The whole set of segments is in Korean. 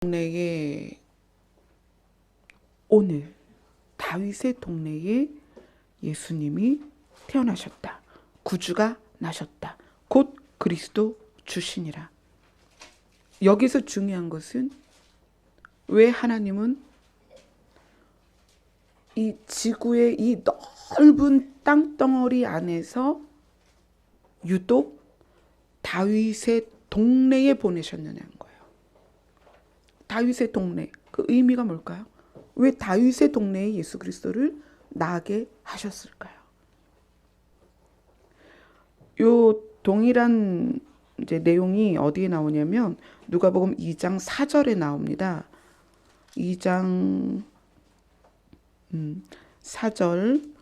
동네에 오늘 다윗의 동네에 예수님이 태어나셨다. 구주가 나셨다. 곧 그리스도 주시니라. 여기서 중요한 것은 왜 하나님은 이 지구의 이 넓은 땅덩어리 안에서 유독 다윗의 동네에 보내셨느냐는 거예요. 다윗의 동네, 그 의미가 뭘까요? 왜 다윗의 동네에 예수 그리스도를 나게 하셨을까요? 요 동일한 이제 내용이 어디에 나오냐면 누가복음 2장 4절에 나옵니다. 2장 4절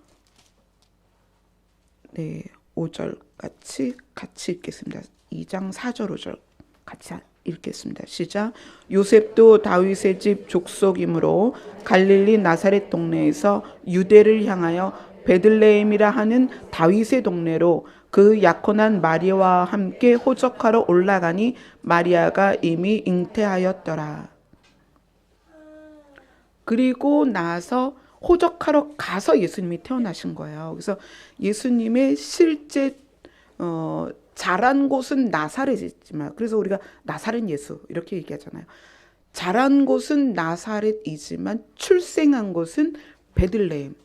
5절 같이 읽겠습니다. 2장 4절 5절 같이 읽겠습니다. 시작. 요셉도 다윗의 집 족속이므로 갈릴리 나사렛 동네에서 유대를 향하여 베들레헴이라 하는 다윗의 동네로 그 약혼한 마리아와 함께 호적하러 올라가니 마리아가 이미 잉태하였더라. 그리고 나서 호적하러 가서 예수님이 태어나신 거예요. 그래서 예수님의 실제 자란 곳은 나사렛이지만, 그래서 우리가 나사렛 예수 이렇게 얘기하잖아요. 자란 곳은 나사렛이지만 출생한 곳은 베들레헴.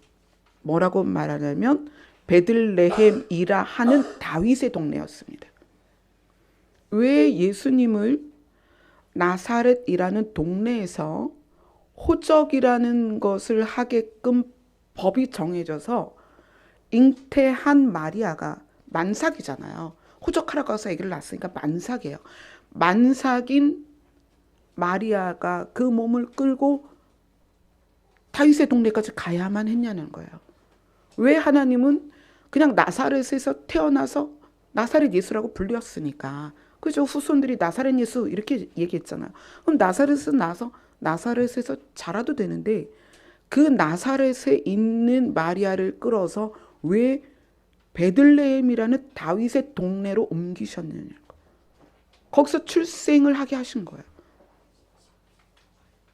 뭐라고 말하냐면 베들레헴이라 하는 다윗의 동네였습니다. 왜 예수님을 나사렛이라는 동네에서 호적이라는 것을 하게끔 법이 정해져서 잉태한 마리아가 만삭이잖아요. 호적하러 가서 아기를 낳았으니까 만삭이에요. 만삭인 마리아가 그 몸을 끌고 다윗의 동네까지 가야만 했냐는 거예요. 왜 하나님은 그냥 나사렛에서 태어나서 나사렛 예수라고 불렸으니까. 그죠? 후손들이 나사렛 예수 이렇게 얘기했잖아요. 그럼 나사렛에서 나서 나사렛에서 자라도 되는데 그 나사렛에 있는 마리아를 끌어서 왜 베들레헴이라는 다윗의 동네로 옮기셨느냐. 거기서 출생을 하게 하신 거예요.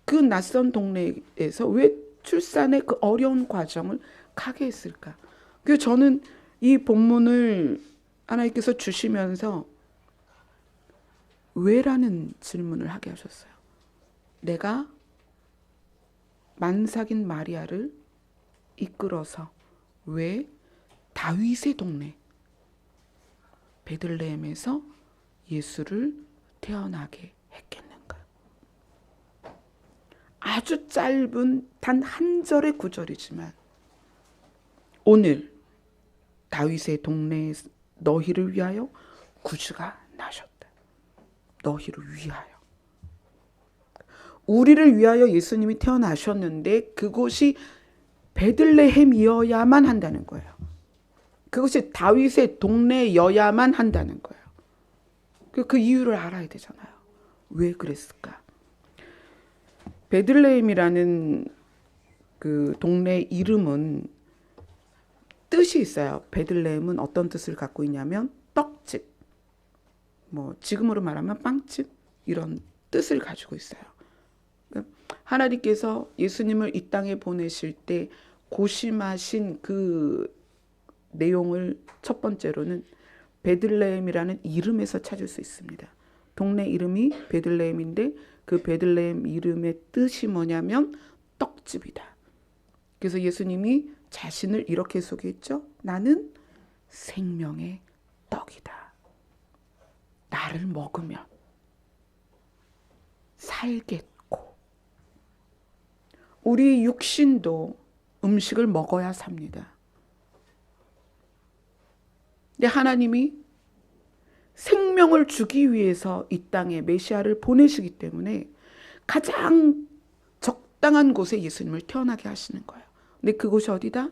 그 낯선 동네에서 왜 출산의 그 어려운 과정을 가게 했을까? 그래서 저는 이 본문을 하나님께서 주시면서 왜라는 질문을 하게 하셨어요. 내가 만삭인 마리아를 이끌어서 왜 다윗의 동네 베들레헴에서 예수를 태어나게 했겠는가? 아주 짧은 단 한 절의 구절이지만 오늘 다윗의 동네에 너희를 위하여 구주가 나셨다. 너희를 위하여. 우리를 위하여 예수님이 태어나셨는데 그곳이 베들레헴이어야만 한다는 거예요. 그것이 다윗의 동네여야만 한다는 거예요. 그 이유를 알아야 되잖아요. 왜 그랬을까? 베들레헴이라는 그 동네 이름은 뜻이 있어요. 베들레헴은 어떤 뜻을 갖고 있냐면 떡집, 뭐 지금으로 말하면 빵집 이런 뜻을 가지고 있어요. 하나님께서 예수님을 이 땅에 보내실 때 고심하신 그 내용을 첫 번째로는 베들레헴이라는 이름에서 찾을 수 있습니다. 동네 이름이 베들레헴인데 그 베들레헴 이름의 뜻이 뭐냐면 떡집이다. 그래서 예수님이 자신을 이렇게 소개했죠. 나는 생명의 떡이다. 나를 먹으면 살겠고. 우리 육신도 음식을 먹어야 삽니다. 근데 하나님이 생명을 주기 위해서 이 땅에 메시아를 보내시기 때문에 가장 적당한 곳에 예수님을 태어나게 하시는 거예요. 근데 그곳이 어디다?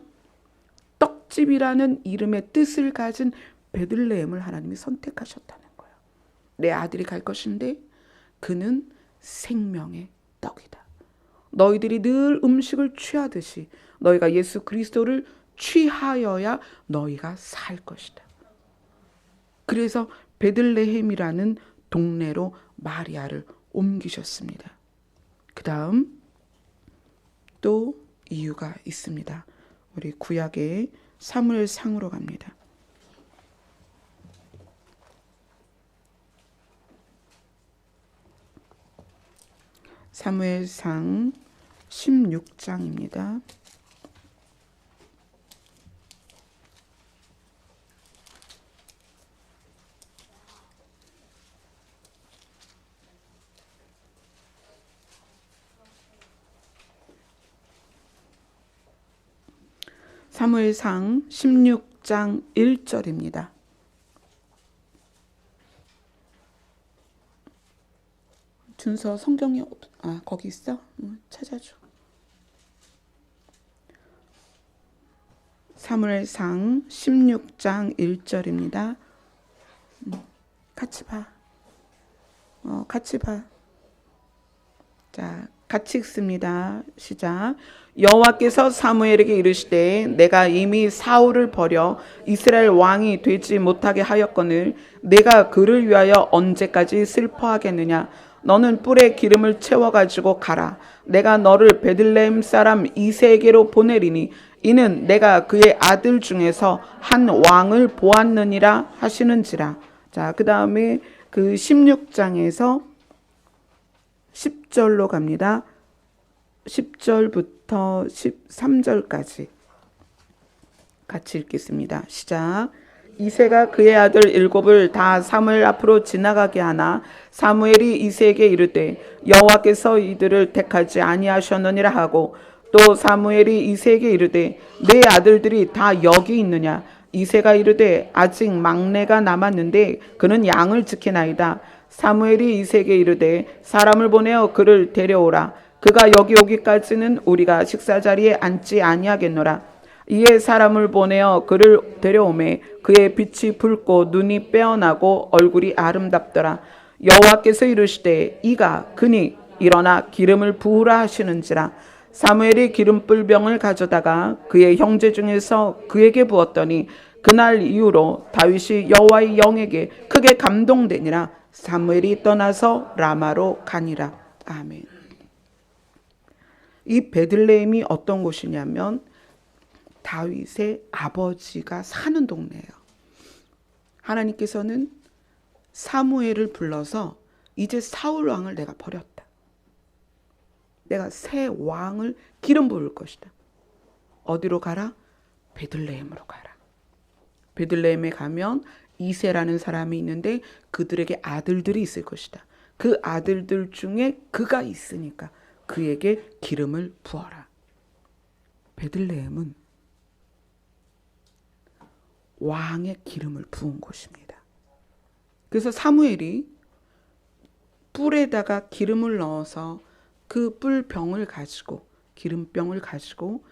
떡집이라는 이름의 뜻을 가진 베들레헴을 하나님이 선택하셨다는 거예요. 내 아들이 갈 것인데 그는 생명의 떡이다. 너희들이 늘 음식을 취하듯이 너희가 예수 그리스도를 취하여야 너희가 살 것이다. 그래서 베들레헴이라는 동네로 마리아를 옮기셨습니다. 그 다음 또 이유가 있습니다. 우리 구약의 사무엘상으로 갑니다. 사무엘상 16장입니다. 사무엘상 16장 1절입니다. 준서 성경이 거기 있어? 찾아줘. 사무엘상 16장 1절입니다. 같이 봐. 같이 봐. 자, 같이 읽습니다. 시작. 여호와께서 사무엘에게 이르시되 내가 이미 사울을 버려 이스라엘 왕이 되지 못하게 하였거늘 내가 그를 위하여 언제까지 슬퍼하겠느냐. 너는 뿔에 기름을 채워가지고 가라. 내가 너를 베들레헴 사람 이새에게로 보내리니 이는 내가 그의 아들 중에서 한 왕을 보았느니라 하시는지라. 자, 그 다음에 그 16장에서 10절로 갑니다. 10절부터 13절까지 같이 읽겠습니다. 시작. 이새가 그의 아들 7을 다 사무엘 앞으로 지나가게 하나 사무엘이 이새에게 이르되 여호와께서 이들을 택하지 아니하셨느니라 하고 또 사무엘이 이새에게 이르되 내 아들들이 다 여기 있느냐. 이새가 이르되 아직 막내가 남았는데 그는 양을 지키나이다. 사무엘이 이새에게 이르되 사람을 보내어 그를 데려오라. 그가 여기 오기까지는 우리가 식사자리에 앉지 아니하겠노라. 이에 사람을 보내어 그를 데려오매 그의 빛이 붉고 눈이 빼어나고 얼굴이 아름답더라. 여호와께서 이르시되 이가 그니 일어나 기름을 부으라 하시는지라. 사무엘이 기름불병을 가져다가 그의 형제 중에서 그에게 부었더니 그날 이후로 다윗이 여호와의 영에게 크게 감동되니라. 사무엘이 떠나서 라마로 가니라. 아멘. 이 베들레헴이 어떤 곳이냐면 다윗의 아버지가 사는 동네예요. 하나님께서는 사무엘을 불러서 이제 사울 왕을 내가 버렸다. 내가 새 왕을 기름 부을 것이다. 어디로 가라? 베들레헴으로 가라. 베들레헴에 가면 이새라는 사람이 있는데 그들에게 아들들이 있을 것이다. 그 아들들 중에 그가 있으니까 그에게 기름을 부어라. 베들레헴은 왕의 기름을 부은 곳입니다. 그래서 사무엘이 뿔에다가 기름을 넣어서 그 뿔병을 가지고 기름병을 가지고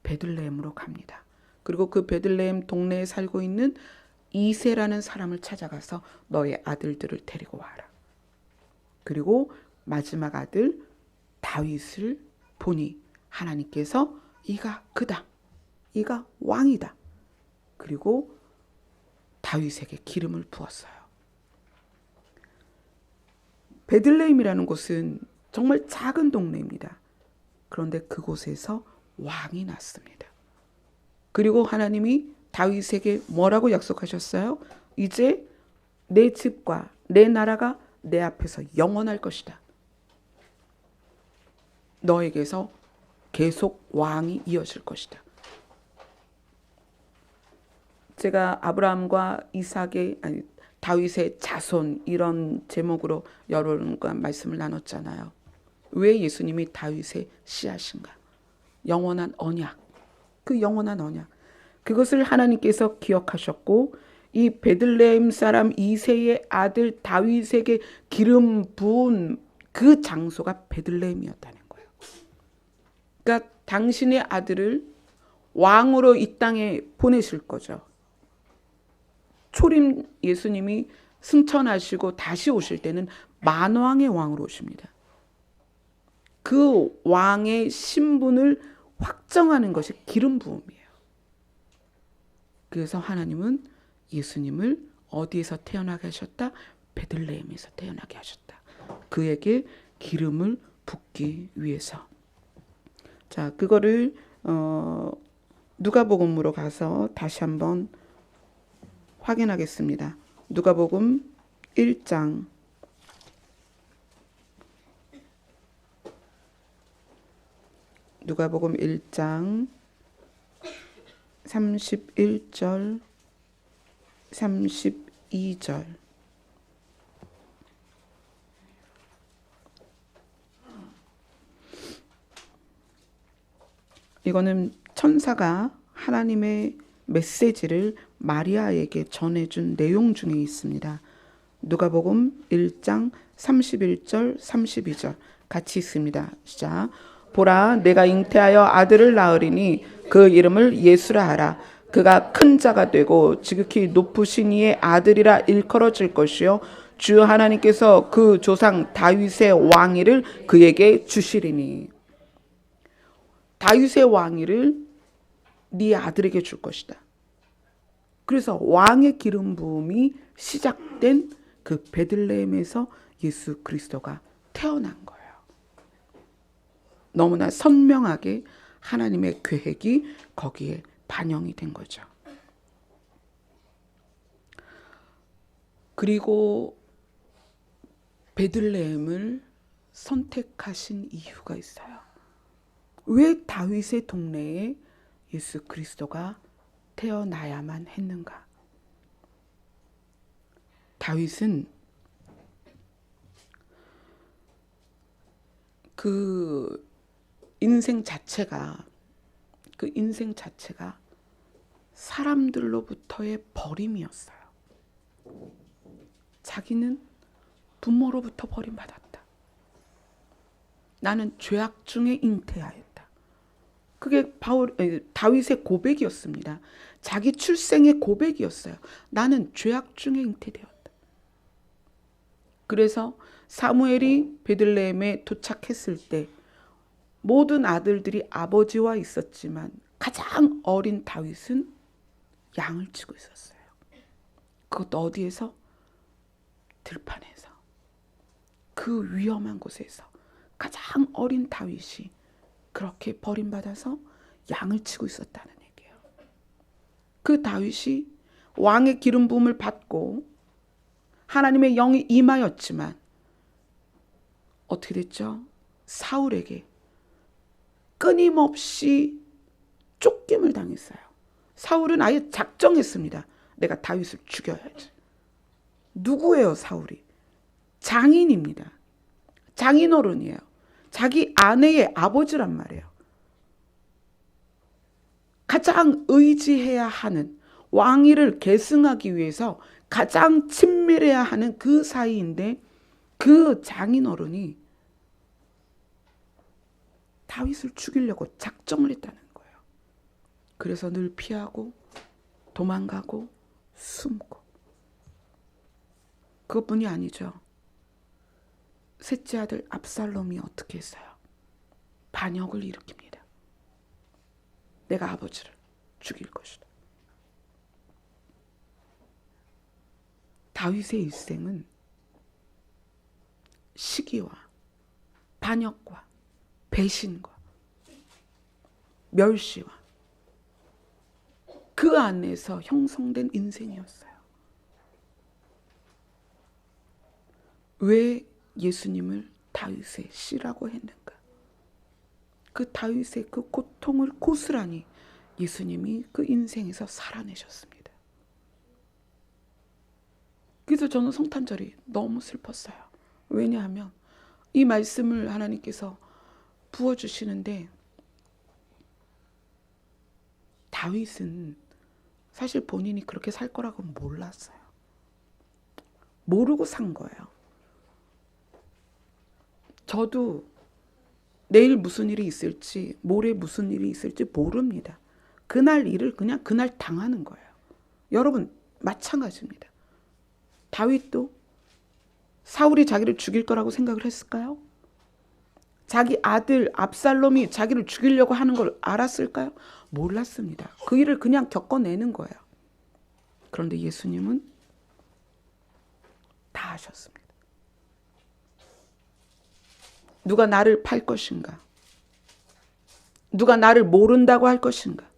베들레헴으로 갑니다. 그리고 그 베들레헴 동네에 살고 있는 이새라는 사람을 찾아가서 너의 아들들을 데리고 와라. 그리고 마지막 아들 다윗을 보니 하나님께서 이가 그다. 이가 왕이다. 그리고 다윗에게 기름을 부었어요. 베들레헴이라는 곳은 정말 작은 동네입니다. 그런데 그곳에서 왕이 났습니다. 그리고 하나님이 다윗에게 뭐라고 약속하셨어요? 이제 내 집과 내 나라가 내 앞에서 영원할 것이다. 너에게서 계속 왕이 이어질 것이다. 제가 아브라함과 이삭의 다윗의 자손 이런 제목으로 여러분과 말씀을 나눴잖아요. 왜 예수님이 다윗의 씨앗인가? 영원한 언약. 그 영원한 언약. 그것을 하나님께서 기억하셨고 이 베들레헴 사람 이새의 아들 다윗에게 기름 부은 그 장소가 베들레헴이었다는 거예요. 그러니까 당신의 아들을 왕으로 이 땅에 보내실 거죠. 초림 예수님이 승천하시고 다시 오실 때는 만왕의 왕으로 오십니다. 그 왕의 신분을 확정하는 것이 기름 부음이에요. 그래서 하나님은 예수님을 어디에서 태어나게 하셨다? 베들레헴에서 태어나게 하셨다. 그에게 기름을 붙기 위해서. 자, 그거를 누가복음으로 가서 다시 한번 확인하겠습니다. 누가복음 1장 31절 32절. 이거는 천사가 하나님의 메시지를 마리아에게 전해준 내용 중에 있습니다. 누가복음 1장 31절 32절 같이 있습니다. 시작. 보라, 내가 잉태하여 아들을 낳으리니 그 이름을 예수라 하라. 그가 큰 자가 되고 지극히 높으신 이의 아들이라 일컬어질 것이요 주 하나님께서 그 조상 다윗의 왕위를 그에게 주시리니. 다윗의 왕위를 네 아들에게 줄 것이다. 그래서 왕의 기름 부음이 시작된 그 베들레헴에서 예수 그리스도가 태어난 거예요. 너무나 선명하게 하나님의 계획이 거기에 반영이 된 거죠. 그리고 베들레헴을 선택하신 이유가 있어요. 왜 다윗의 동네에 예수 그리스도가 태어나야만 했는가? 다윗은 그 인생 자체가 사람들로부터의 버림이었어요. 자기는 부모로부터 버림받았다. 나는 죄악 중에 잉태하였다. 그게 다윗의 고백이었습니다. 자기 출생의 고백이었어요. 나는 죄악 중에 잉태되었다. 그래서 사무엘이 베들레헴에 도착했을 때 모든 아들들이 아버지와 있었지만 가장 어린 다윗은 양을 치고 있었어요. 그것도 어디에서? 들판에서. 그 위험한 곳에서 가장 어린 다윗이 그렇게 버림받아서 양을 치고 있었다는 얘기예요. 그 다윗이 왕의 기름 부음을 받고 하나님의 영이 임하였지만 어떻게 됐죠? 사울에게 끊임없이 쫓김을 당했어요. 사울은 아예 작정했습니다. 내가 다윗을 죽여야지. 누구예요, 사울이? 장인입니다. 장인어른이에요. 자기 아내의 아버지란 말이에요. 가장 의지해야 하는, 왕위를 계승하기 위해서 가장 친밀해야 하는 그 사이인데 그 장인어른이 다윗을 죽이려고 작정을 했다는 거예요. 그래서 늘 피하고 도망가고 숨고. 그것뿐이 아니죠. 셋째 아들 압살롬이 어떻게 했어요? 반역을 일으킵니다. 내가 아버지를 죽일 것이다. 다윗의 일생은 시기와 반역과 배신과 멸시와 그 안에서 형성된 인생이었어요. 왜 예수님을 다윗의 씨라고 했는가? 그 다윗의 그 고통을 고스란히 예수님이 그 인생에서 살아내셨습니다. 그래서 저는 성탄절이 너무 슬펐어요. 왜냐하면 이 말씀을 하나님께서 부어주시는데 다윗은 사실 본인이 그렇게 살 거라고 몰랐어요. 모르고 산 거예요. 저도 내일 무슨 일이 있을지, 모레 무슨 일이 있을지 모릅니다. 그날 일을 그냥 그날 당하는 거예요. 여러분 마찬가지입니다. 다윗도 사울이 자기를 죽일 거라고 생각을 했을까요? 자기 아들 압살롬이 자기를 죽이려고 하는 걸 알았을까요? 몰랐습니다. 그 일을 그냥 겪어내는 거예요. 그런데 예수님은 다 하셨습니다. 누가 나를 팔 것인가? 누가 나를 모른다고 할 것인가?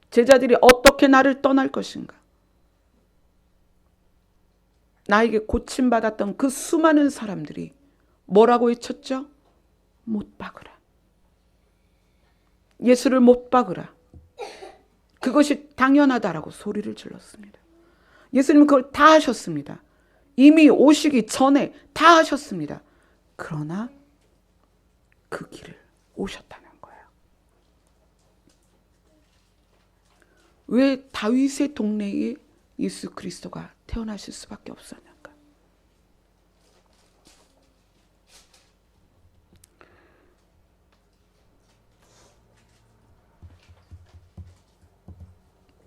제자들이 어떻게 나를 떠날 것인가? 나에게 고침받았던 그 수많은 사람들이 뭐라고 외쳤죠? 못 박으라. 예수를 못 박으라. 그것이 당연하다라고 소리를 질렀습니다. 예수님은 그걸 다 하셨습니다. 이미 오시기 전에 다 하셨습니다. 그러나 그 길을 오셨다는 거예요. 왜 다윗의 동네에 예수 그리스도가 태어나실 수밖에 없었는가?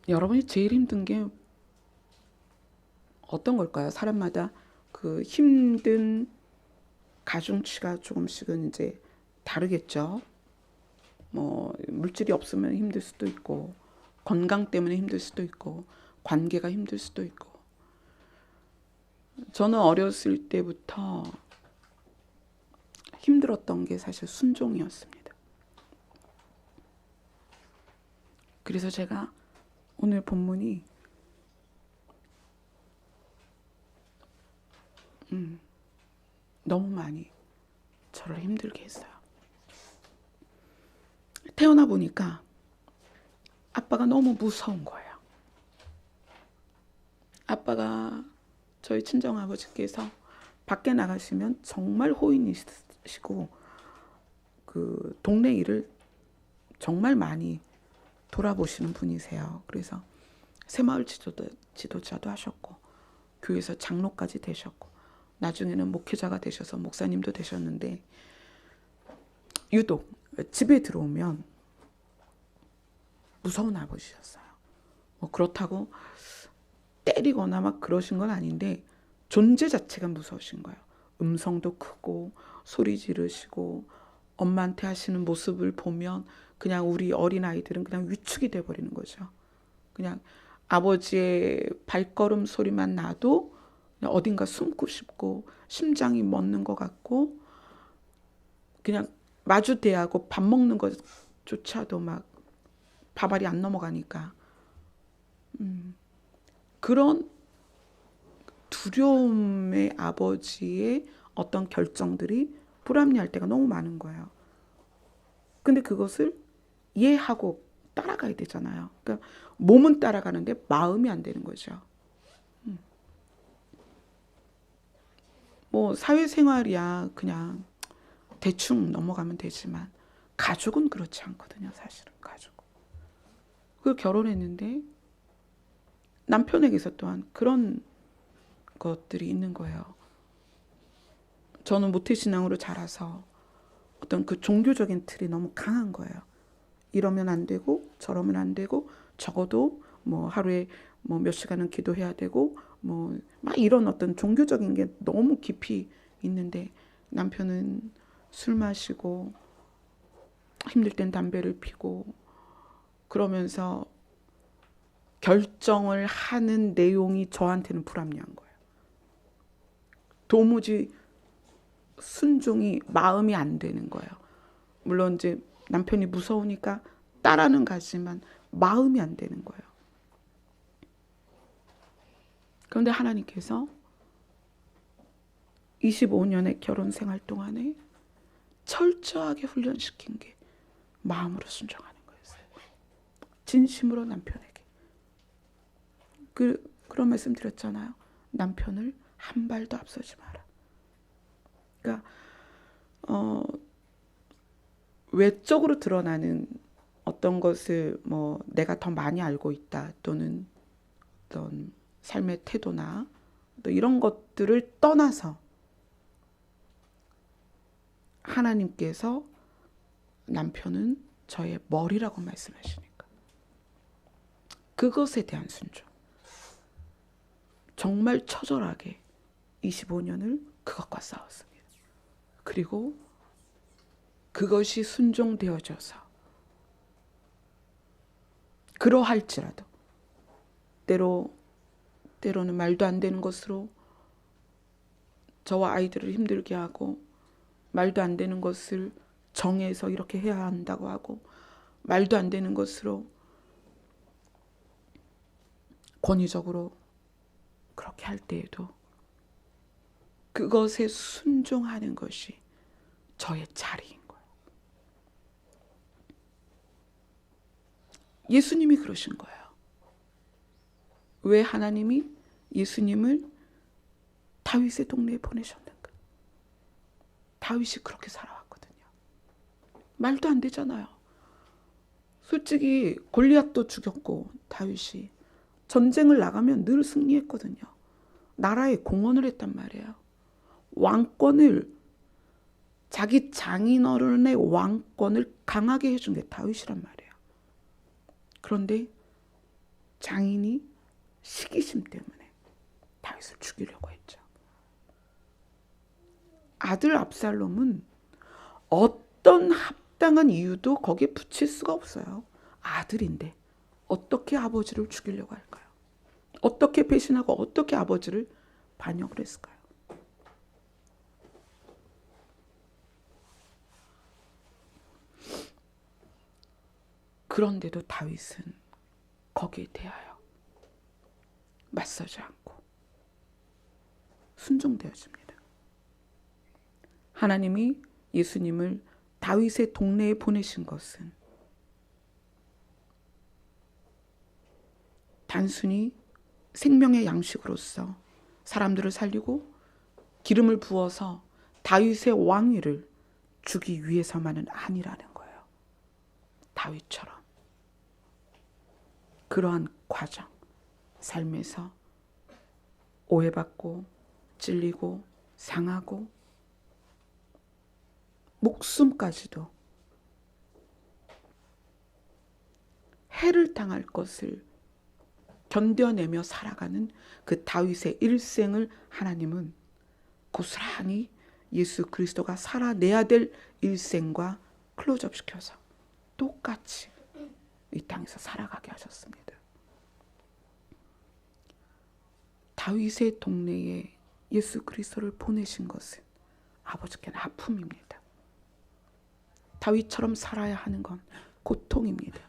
여러분이 제일 힘든 게 어떤 걸까요? 사람마다 그 힘든 가중치가 조금씩은 이제 다르겠죠. 뭐 물질이 없으면 힘들 수도 있고, 건강 때문에 힘들 수도 있고, 관계가 힘들 수도 있고. 저는 어렸을 때부터 힘들었던 게 사실 순종이었습니다. 그래서 제가 오늘 본문이 너무 많이 저를 힘들게 했어요. 태어나 보니까 아빠가 너무 무서운 거예요. 아빠가 저희 친정아버지께서 밖에 나가시면 정말 호인이시고 그 동네 일을 정말 많이 돌아보시는 분이세요. 그래서 새마을 지도자도 하셨고 교회에서 장로까지 되셨고 나중에는 목회자가 되셔서 목사님도 되셨는데 유독 집에 들어오면 무서운 아버지셨어요. 뭐 그렇다고 때리거나 막 그러신 건 아닌데 존재 자체가 무서우신 거예요. 음성도 크고 소리 지르시고 엄마한테 하시는 모습을 보면 그냥 우리 어린아이들은 그냥 위축이 돼버리는 거죠. 그냥 아버지의 발걸음 소리만 나도 그냥 어딘가 숨고 싶고 심장이 멎는 것 같고 그냥 마주 대하고 밥 먹는 것조차도 막 밥알이 안 넘어가니까 그런 두려움의 아버지의 어떤 결정들이 불합리할 때가 너무 많은 거예요. 근데 그것을 이해하고 따라가야 되잖아요. 그러니까 몸은 따라가는데 마음이 안 되는 거죠. 뭐 사회생활이야 그냥 대충 넘어가면 되지만 가족은 그렇지 않거든요. 사실은 가족은. 그 결혼했는데 남편에게서 또한 그런 것들이 있는 거예요. 저는 모태신앙으로 자라서 어떤 그 종교적인 틀이 너무 강한 거예요. 이러면 안 되고 저러면 안 되고 적어도 뭐 하루에 뭐 몇 시간은 기도해야 되고 뭐 막 이런 어떤 종교적인 게 너무 깊이 있는데 남편은 술 마시고 힘들 땐 담배를 피고 그러면서 결정을 하는 내용이 저한테는 불합리한 거예요. 도무지 순종이 마음이 안 되는 거예요. 물론 이제 남편이 무서우니까 따라는 가지만 마음이 안 되는 거예요. 그런데 하나님께서 25년의 결혼 생활 동안에 철저하게 훈련시킨 게 마음으로 순종하는 거였어요. 진심으로 남편에게. 그런 말씀 드렸잖아요. 남편을 한 발도 앞서지 마라. 그러니까 외적으로 드러나는 어떤 것을 뭐 내가 더 많이 알고 있다 또는 어떤 삶의 태도나 또 이런 것들을 떠나서 하나님께서 남편은 저의 머리라고 말씀하시니까 그것에 대한 순종. 정말 처절하게 25년을 그것과 싸웠습니다. 그리고 그것이 순종되어져서 그러할지라도 때로는 말도 안 되는 것으로 저와 아이들을 힘들게 하고 말도 안 되는 것을 정해서 이렇게 해야 한다고 하고, 말도 안 되는 것으로 권위적으로 그렇게 할 때에도 그것에 순종하는 것이 저의 자리인 거예요. 예수님이 그러신 거예요. 왜 하나님이 예수님을 다윗의 동네에 보내셨는가? 다윗이 그렇게 살아왔거든요. 말도 안 되잖아요. 솔직히 골리앗도 죽였고 다윗이 전쟁을 나가면 늘 승리했거든요. 나라에 공헌을 했단 말이에요. 왕권을, 자기 장인어른의 왕권을 강하게 해준 게 다윗이란 말이에요. 그런데 장인이 시기심 때문에 다윗을 죽이려고 했죠. 아들 압살롬은 어떤 합당한 이유도 거기에 붙일 수가 없어요. 아들인데 어떻게 아버지를 죽이려고 할까요? 어떻게 배신하고 어떻게 아버지를 반역을 했을까요? 그런데도 다윗은 거기에 대하여 맞서지 않고 순종되어집니다. 하나님이 예수님을 다윗의 동네에 보내신 것은 단순히 생명의 양식으로서 사람들을 살리고 기름을 부어서 다윗의 왕위를 주기 위해서만은 아니라는 거예요. 다윗처럼 그러한 과정, 삶에서 오해받고 찔리고 상하고 목숨까지도 해를 당할 것을 견뎌내며 살아가는 그 다윗의 일생을 하나님은 고스란히 예수 그리스도가 살아내야 될 일생과 클로즈업 시켜서 똑같이 이 땅에서 살아가게 하셨습니다. 다윗의 동네에 예수 그리스도를 보내신 것은 아버지께는 아픔입니다. 다윗처럼 살아야 하는 건 고통입니다.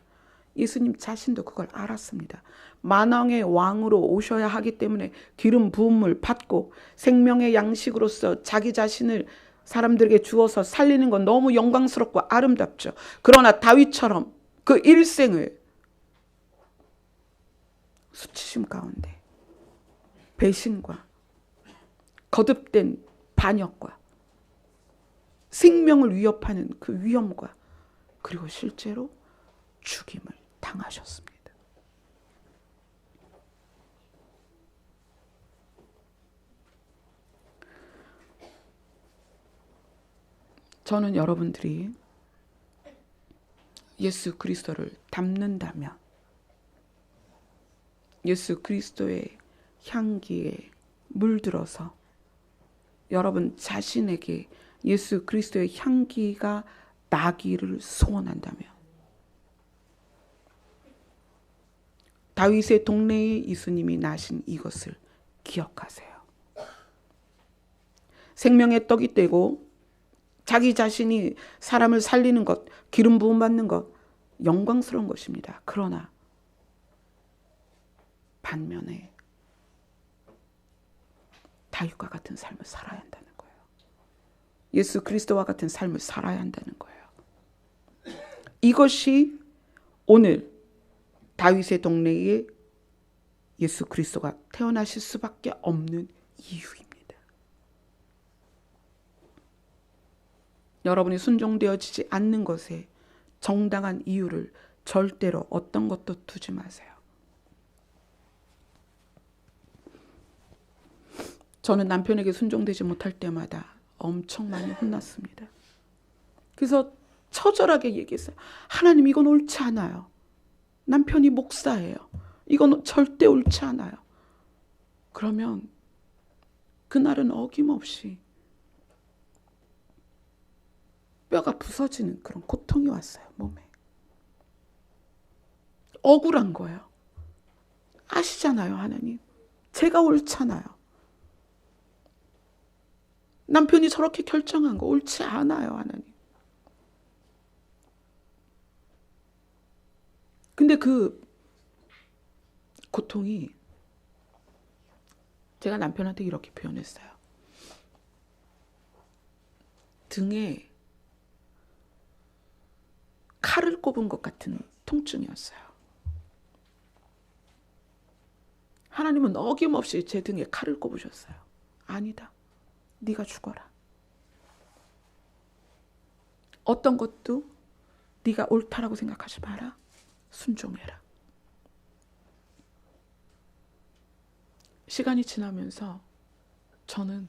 예수님 자신도 그걸 알았습니다. 만왕의 왕으로 오셔야 하기 때문에 기름 부음을 받고 생명의 양식으로서 자기 자신을 사람들에게 주어서 살리는 건 너무 영광스럽고 아름답죠. 그러나 다윗처럼 그 일생을 수치심 가운데 배신과 거듭된 반역과 생명을 위협하는 그 위험과 그리고 실제로 죽임을 당하셨습니다. 저는 여러분들이 예수 그리스도를 닮는다면 예수 그리스도의 향기에 물들어서 여러분 자신에게 예수 그리스도의 향기가 나기를 소원한다면 다윗의 동네에 예수님이 나신 이것을 기억하세요. 생명의 떡이 되고 자기 자신이 사람을 살리는 것, 기름 부음 받는 것 영광스러운 것입니다. 그러나 반면에 다윗과 같은 삶을 살아야 한다는 거예요. 예수 그리스도와 같은 삶을 살아야 한다는 거예요. 이것이 오늘 다윗의 동네에 예수 그리스도가 태어나실 수밖에 없는 이유입니다. 여러분이 순종되어지지 않는 것에 정당한 이유를 절대로 어떤 것도 두지 마세요. 저는 남편에게 순종되지 못할 때마다 엄청 많이 혼났습니다. 그래서 처절하게 얘기했어요. 하나님, 이건 옳지 않아요. 남편이 목사예요. 이건 절대 옳지 않아요. 그러면 그날은 어김없이 뼈가 부서지는 그런 고통이 왔어요, 몸에. 억울한 거예요. 아시잖아요, 하나님. 제가 옳잖아요. 남편이 저렇게 결정한 거 옳지 않아요, 하나님. 근데 그 고통이 제가 남편한테 이렇게 표현했어요. 등에 칼을 꼽은 것 같은 통증이었어요. 하나님은 어김없이 제 등에 칼을 꼽으셨어요. 아니다. 네가 죽어라. 어떤 것도 네가 옳다라고 생각하지 마라. 순종해라. 시간이 지나면서 저는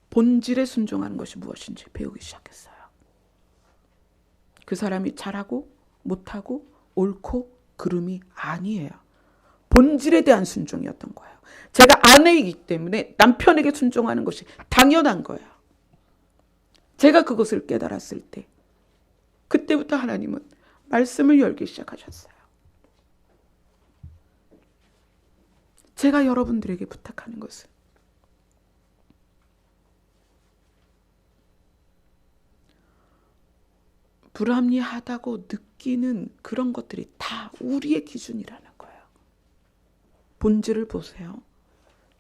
본질에 순종하는 것이 무엇인지 배우기 시작했어요. 그 사람이 잘하고 못하고 옳고 그름이 아니에요. 본질에 대한 순종이었던 거예요. 제가 아내이기 때문에 남편에게 순종하는 것이 당연한 거예요. 제가 그것을 깨달았을 때 그때부터 하나님은 말씀을 열기 시작하셨어요. 제가 여러분들에게 부탁하는 것은 불합리하다고 느끼는 그런 것들이 다 우리의 기준이라는 거예요. 본질을 보세요.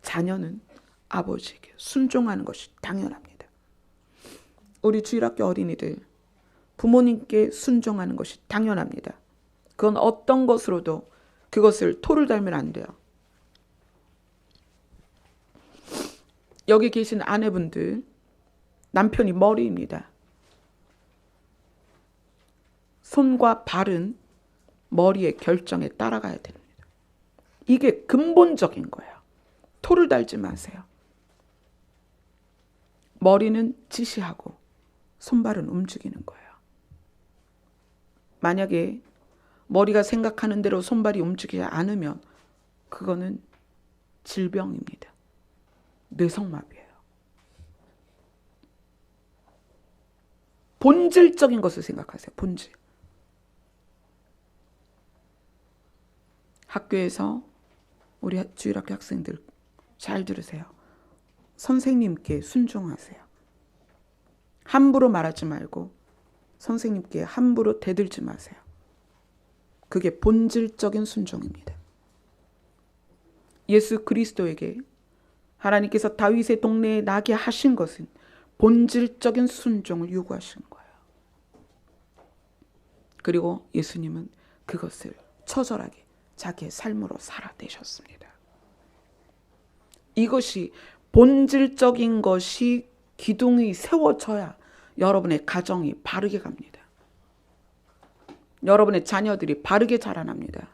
자녀는 아버지에게 순종하는 것이 당연합니다. 우리 주일학교 어린이들 부모님께 순종하는 것이 당연합니다. 그건 어떤 것으로도 그것을 토를 달면 안 돼요. 여기 계신 아내분들, 남편이 머리입니다. 손과 발은 머리의 결정에 따라가야 됩니다. 이게 근본적인 거예요. 토를 달지 마세요. 머리는 지시하고 손발은 움직이는 거예요. 만약에 머리가 생각하는 대로 손발이 움직이지 않으면 그거는 질병입니다. 뇌성마비예요. 본질적인 것을 생각하세요. 본질. 학교에서 우리 주일학교 학생들 잘 들으세요. 선생님께 순종하세요. 함부로 말하지 말고 선생님께 함부로 대들지 마세요. 그게 본질적인 순종입니다. 예수 그리스도에게 하나님께서 다윗의 동네에 나게 하신 것은 본질적인 순종을 요구하신 거예요. 그리고 예수님은 그것을 처절하게 자기의 삶으로 살아내셨습니다. 이것이 본질적인 것이 기둥이 세워져야 여러분의 가정이 바르게 갑니다. 여러분의 자녀들이 바르게 자라납니다.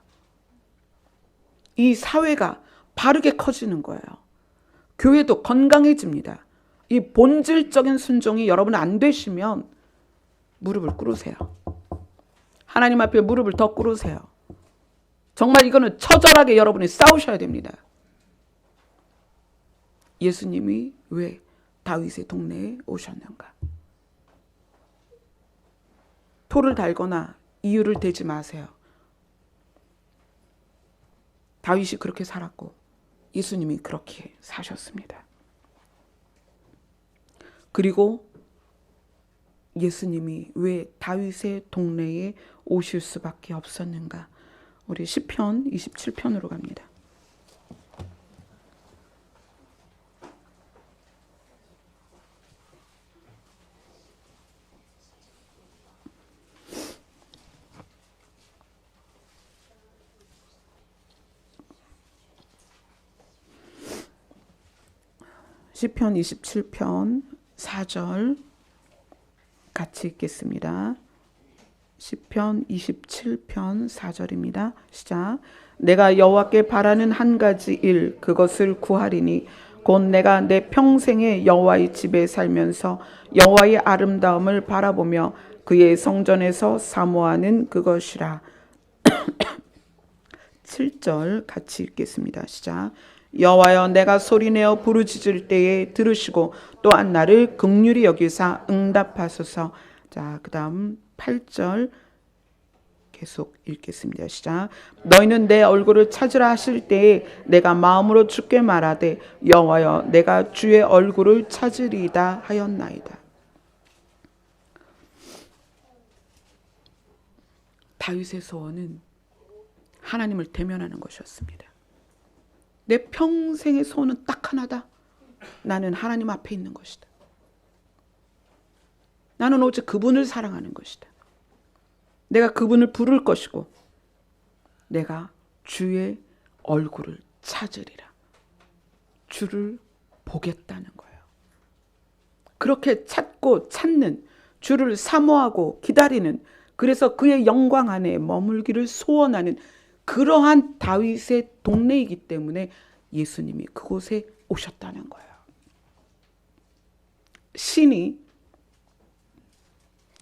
이 사회가 바르게 커지는 거예요. 교회도 건강해집니다. 이 본질적인 순종이 여러분 안 되시면 무릎을 꿇으세요. 하나님 앞에 무릎을 더 꿇으세요. 정말 이거는 처절하게 여러분이 싸우셔야 됩니다. 예수님이 왜 다윗의 동네에 오셨는가? 토를 달거나 이유를 대지 마세요. 다윗이 그렇게 살았고 예수님이 그렇게 사셨습니다. 그리고 예수님이 왜 다윗의 동네에 오실 수밖에 없었는가? 우리 시편 27편으로 갑니다. 시편 27편 4절 같이 읽겠습니다. 시편 27편 4절입니다. 시작. 내가 여호와께 바라는 한 가지 일 그것을 구하리니 곧 내가 내 평생에 여호와의 집에 살면서 여호와의 아름다움을 바라보며 그의 성전에서 사모하는 그것이라. 7절 같이 읽겠습니다. 시작. 여호와여 내가 소리내어 부르짖을 때에 들으시고 또한 나를 긍휼히 여기사 응답하소서. 자, 그다음 8절 계속 읽겠습니다. 시작. 너희는 내 얼굴을 찾으라 하실 때에 내가 마음으로 주께 말하되 여호와여 내가 주의 얼굴을 찾으리이다 하였나이다. 다윗의 소원은 하나님을 대면하는 것이었습니다. 내 평생의 소원은 딱 하나다. 나는 하나님 앞에 있는 것이다. 나는 오직 그분을 사랑하는 것이다. 내가 그분을 부를 것이고 내가 주의 얼굴을 찾으리라. 주를 보겠다는 거예요. 그렇게 찾고 찾는, 주를 사모하고 기다리는, 그래서 그의 영광 안에 머물기를 소원하는 그러한 다윗의 동네이기 때문에 예수님이 그곳에 오셨다는 거예요. 신이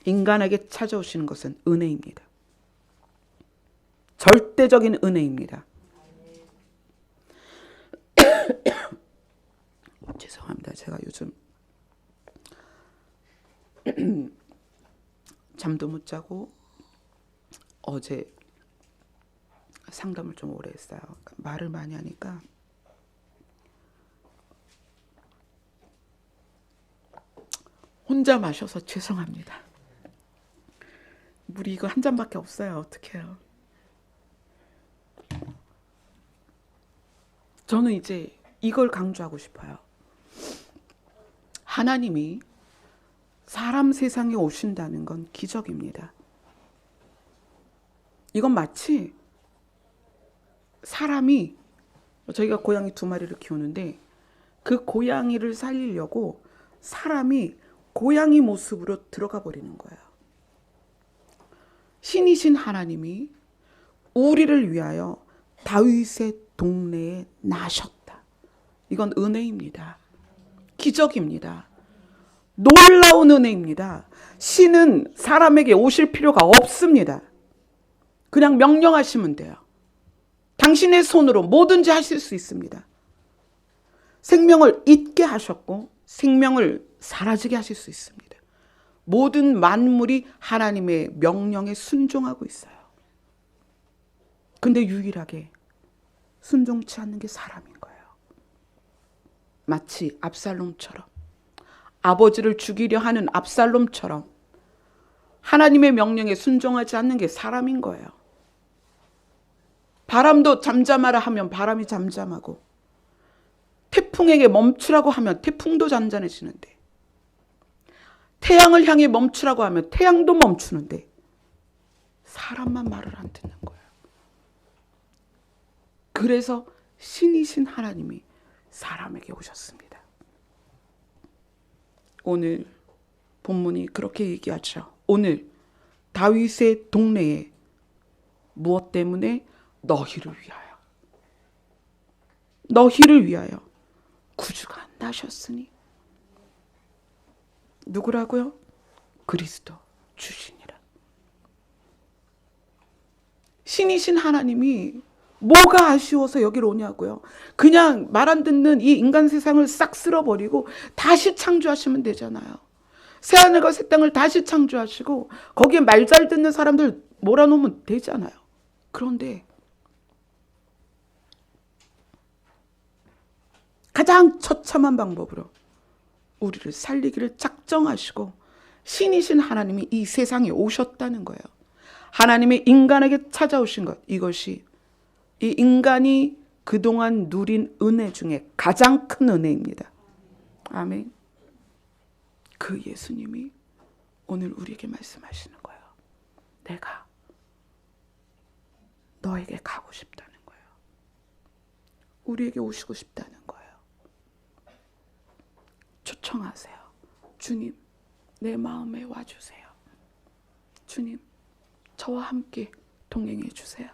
인간에게 찾아오시는 것은 은혜입니다. 절대적인 은혜입니다. 죄송합니다. 제가 요즘 잠도 못 자고 어제 상담을 좀 오래 했어요. 그러니까 말을 많이 하니까 혼자 마셔서 죄송합니다. 물이 이거 한 잔밖에 없어요. 어떡해요. 저는 이제 이걸 강조하고 싶어요. 하나님이 사람 세상에 오신다는 건 기적입니다. 이건 마치 사람이, 저희가 고양이 2마리를 키우는데 그 고양이를 살리려고 사람이 고양이 모습으로 들어가 버리는 거예요. 신이신 하나님이 우리를 위하여 다윗의 동네에 나셨다. 이건 은혜입니다. 기적입니다. 놀라운 은혜입니다. 신은 사람에게 오실 필요가 없습니다. 그냥 명령하시면 돼요. 당신의 손으로 뭐든지 하실 수 있습니다. 생명을 잊게 하셨고 생명을 사라지게 하실 수 있습니다. 모든 만물이 하나님의 명령에 순종하고 있어요. 근데 유일하게 순종치 않는 게 사람인 거예요. 마치 압살롬처럼, 아버지를 죽이려 하는 압살롬처럼 하나님의 명령에 순종하지 않는 게 사람인 거예요. 바람도 잠잠하라 하면 바람이 잠잠하고, 태풍에게 멈추라고 하면 태풍도 잔잔해지는데, 태양을 향해 멈추라고 하면 태양도 멈추는데 사람만 말을 안 듣는 거예요. 그래서 신이신 하나님이 사람에게 오셨습니다. 오늘 본문이 그렇게 얘기하죠. 오늘 다윗의 동네에 무엇 때문에? 너희를 위하여 구주가 나셨으니. 누구라고요? 그리스도 주시니라. 신이신 하나님이 뭐가 아쉬워서 여기로 오냐고요? 그냥 말 안 듣는 이 인간 세상을 싹 쓸어버리고 다시 창조하시면 되잖아요. 새하늘과 새 땅을 다시 창조하시고 거기에 말 잘 듣는 사람들 몰아놓으면 되잖아요. 그런데 가장 처참한 방법으로 우리를 살리기를 작정하시고 신이신 하나님이 이 세상에 오셨다는 거예요. 하나님이 인간에게 찾아오신 것, 이것이 이 인간이 그동안 누린 은혜 중에 가장 큰 은혜입니다. 아멘. 그 예수님이 오늘 우리에게 말씀하시는 거예요. 내가 너에게 가고 싶다는 거예요. 우리에게 오시고 싶다는 거예요. 초청하세요. 주님, 내 마음에 와주세요. 주님, 저와 함께 동행해 주세요.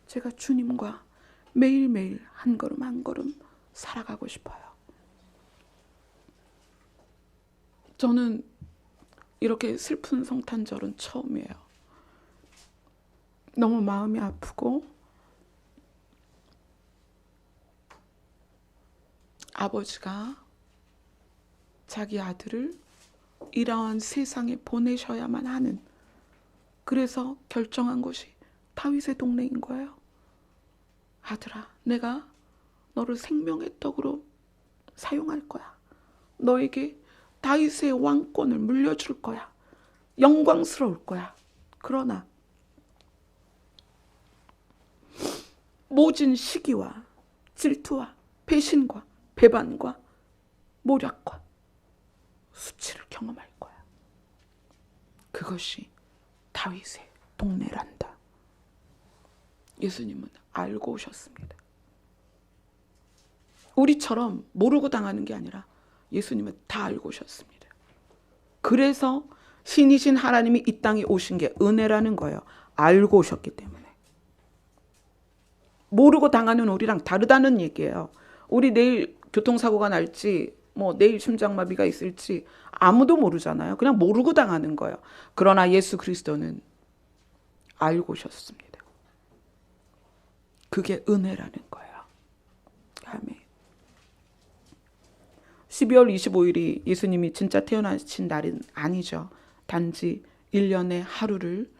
제가 주님과 매일매일 한 걸음 한 걸음 살아가고 싶어요. 저는 이렇게 슬픈 성탄절은 처음이에요. 너무 마음이 아프고 아버지가 자기 아들을 이러한 세상에 보내셔야만 하는 그래서 결정한 곳이 다윗의 동네인 거예요. 아들아, 내가 너를 생명의 떡으로 사용할 거야. 너에게 다윗의 왕권을 물려줄 거야. 영광스러울 거야. 그러나 모진 시기와 질투와 배신과 배반과 모략과 수치를 경험할 거야. 그것이 다윗의 동네란다. 예수님은 알고 오셨습니다. 우리처럼 모르고 당하는 게 아니라 예수님은 다 알고 오셨습니다. 그래서 신이신 하나님이 이 땅에 오신 게 은혜라는 거예요. 알고 오셨기 때문에. 모르고 당하는 우리랑 다르다는 얘기예요. 우리 내일 교통사고가 날지 내일 심장마비가 있을지 아무도 모르잖아요. 그냥 모르고 당하는 거예요. 그러나 예수 그리스도는 알고 오셨습니다. 그게 은혜라는 거예요. 아멘. 12월 25일이 예수님이 진짜 태어나신 날은 아니죠. 단지 1년의 하루를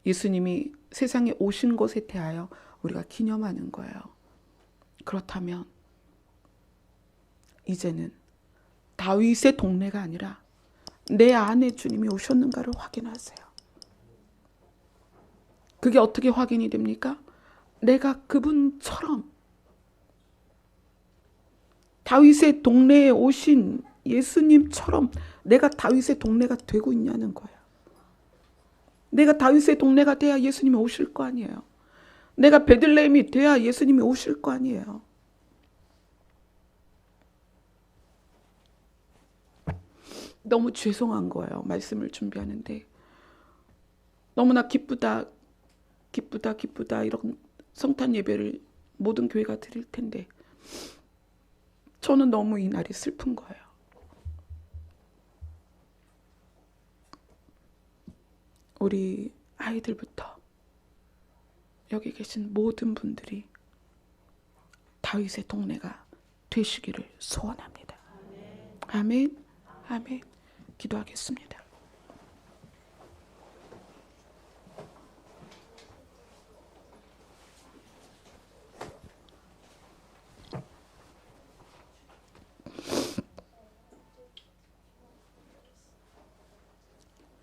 예수님이 세상에 오신 것에 대하여 우리가 기념하는 거예요. 그렇다면 이제는 다윗의 동네가 아니라 내 안에 주님이 오셨는가를 확인하세요. 그게 어떻게 확인이 됩니까? 내가 그분처럼 다윗의 동네에 오신 예수님처럼 내가 다윗의 동네가 되고 있냐는 거예요. 내가 다윗의 동네가 돼야 예수님이 오실 거 아니에요. 내가 베들레헴이 돼야 예수님이 오실 거 아니에요. 너무 죄송한 거예요. 말씀을 준비하는데 너무나 기쁘다 이런 성탄 예배를 모든 교회가 드릴 텐데 저는 너무 이 날이 슬픈 거예요. 우리 아이들부터 여기 계신 모든 분들이 다윗의 동네가 되시기를 소원합니다. 아멘. 아멘. 기도하겠습니다.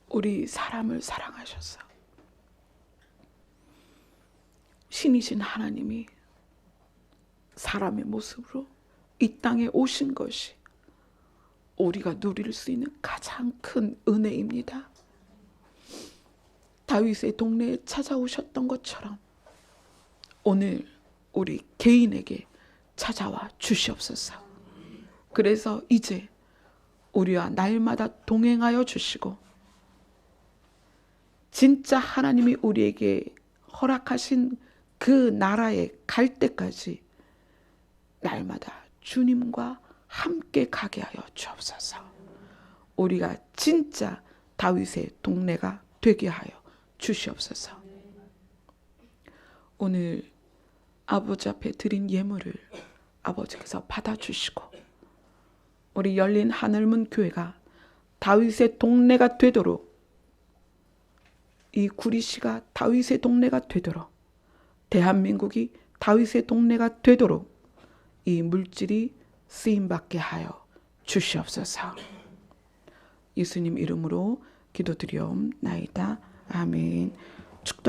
우리 사람을 사랑하셔서 신이신 하나님이 사람의 모습으로 이 땅에 오신 것이 우리가 누릴 수 있는 가장 큰 은혜입니다. 다윗의 동네에 찾아오셨던 것처럼 오늘 우리 개인에게 찾아와 주시옵소서. 그래서 이제 우리와 날마다 동행하여 주시고 진짜 하나님이 우리에게 허락하신 그 나라에 갈 때까지 날마다 주님과 함께 가게 하여 주옵소서. 우리가 진짜 다윗의 동네가 되게 하여 주시옵소서. 오늘 아버지 앞에 드린 예물을 아버지께서 받아주시고 우리 열린 하늘문 교회가 다윗의 동네가 되도록, 이 구리시가 다윗의 동네가 되도록, 대한민국이 다윗의 동네가 되도록 이 물질이 쓰임받게 하여 주시옵소서. 예수님 이름으로 기도드리옵나이다. 아멘.